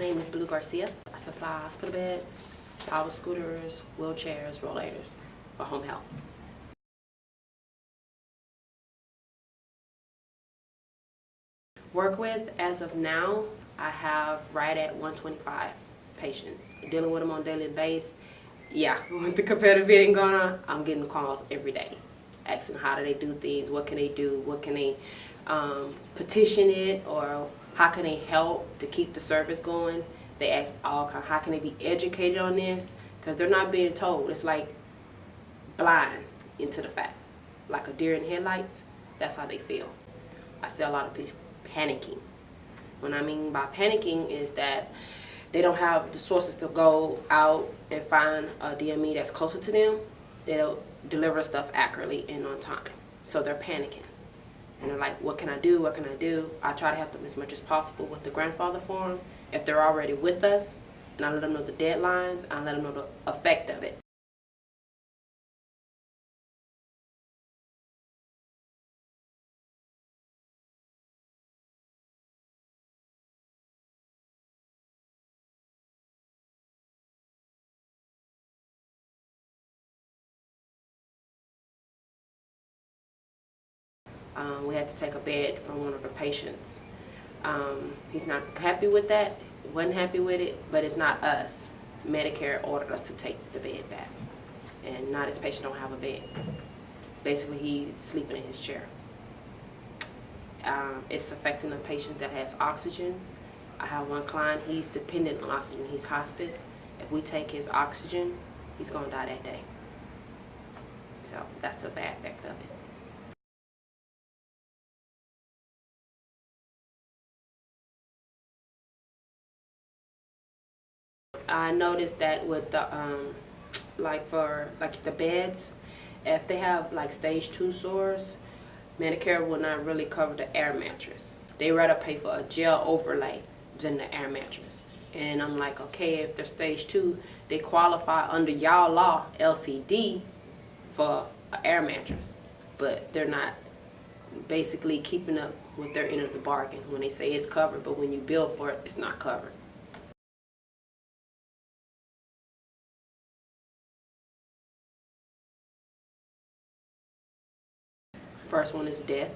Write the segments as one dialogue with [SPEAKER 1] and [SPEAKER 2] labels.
[SPEAKER 1] My name is Blu Garcia. I supply hospital beds, power scooters, wheelchairs, rollators for home health. Work with, as of now, I have right at 125 patients. Dealing with them on a daily basis. Yeah, with the competitive bidding going on, I'm getting calls every day. Asking how do they do things, what can they do, what can they petition it, or how can they help to keep the service going. They ask all kinds, how can they be educated on this, because they're not being told. It's like blind into the fact, like a deer in headlights. That's how they feel. I see a lot of people panicking. What I mean by panicking is that they don't have the sources to go out and find a DME that's closer to them. They don't deliver stuff accurately and on time. So they're panicking. And they're like, what can I do? What can I do? I try to help them as much as possible with the grandfather form. If they're already with us, and I let them know the deadlines, I let them know the effect of it. We had to take a bed from one of the patients. He's not happy with that, wasn't happy with it, but it's not us. Medicare ordered us to take the bed back, and now this patient don't have a bed. Basically, he's sleeping in his chair. It's affecting a patient that has oxygen. I have one client, he's dependent on oxygen, he's hospice. If we take his oxygen, he's gonna die that day. So that's the bad effect of it. I noticed that with the like the beds, if they have like stage 2 sores, Medicare will not really cover the air mattress. They rather pay for a gel overlay than the air mattress. And I'm like, okay, if they're stage 2, they qualify under y'all law LCD for an air mattress, but they're not basically keeping up with their end of the bargain when they say it's covered, but when you bill for it, it's not covered. First one is death.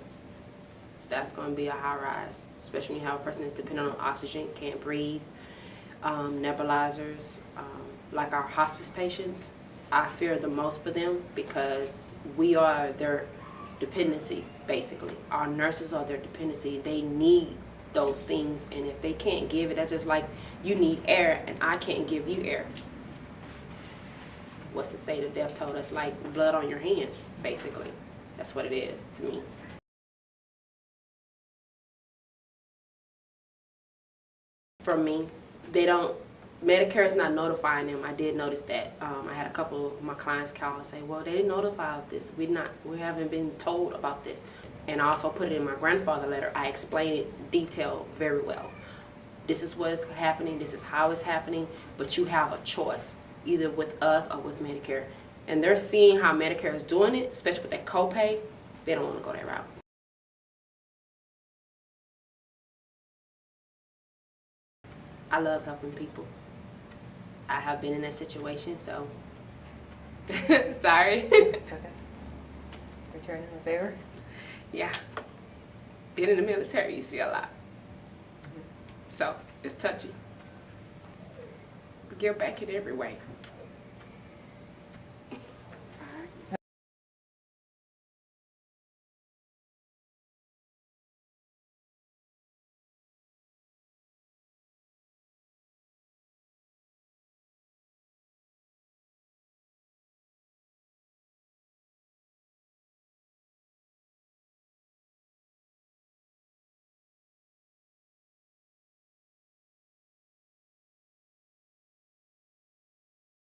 [SPEAKER 1] That's going to be a high rise, especially when you have a person that's dependent on oxygen, can't breathe, nebulizers. Like our hospice patients, I fear the most for them because we are their dependency, basically. Our nurses are their dependency. They need those things, and if they can't give it, that's just like you need air and I can't give you air. What's to say the death toll? That's like blood on your hands, basically. That's what it is to me. For me, they don't, Medicare is not notifying them. I did notice that. I had a couple of my clients call and say, well, they didn't notify of this. We haven't been told about this. And I also put it in my grandfather letter. I explain it detailed very well. This is what's happening. This is how it's happening. But you have a choice, either with us or with Medicare. And they're seeing how Medicare is doing it, especially with that copay. They don't want to go that route. I love helping people. I have been in that situation, so sorry.
[SPEAKER 2] It's okay. Returning the favor?
[SPEAKER 1] Yeah. Being in the military, you see a lot. So it's touchy. Give back in every way.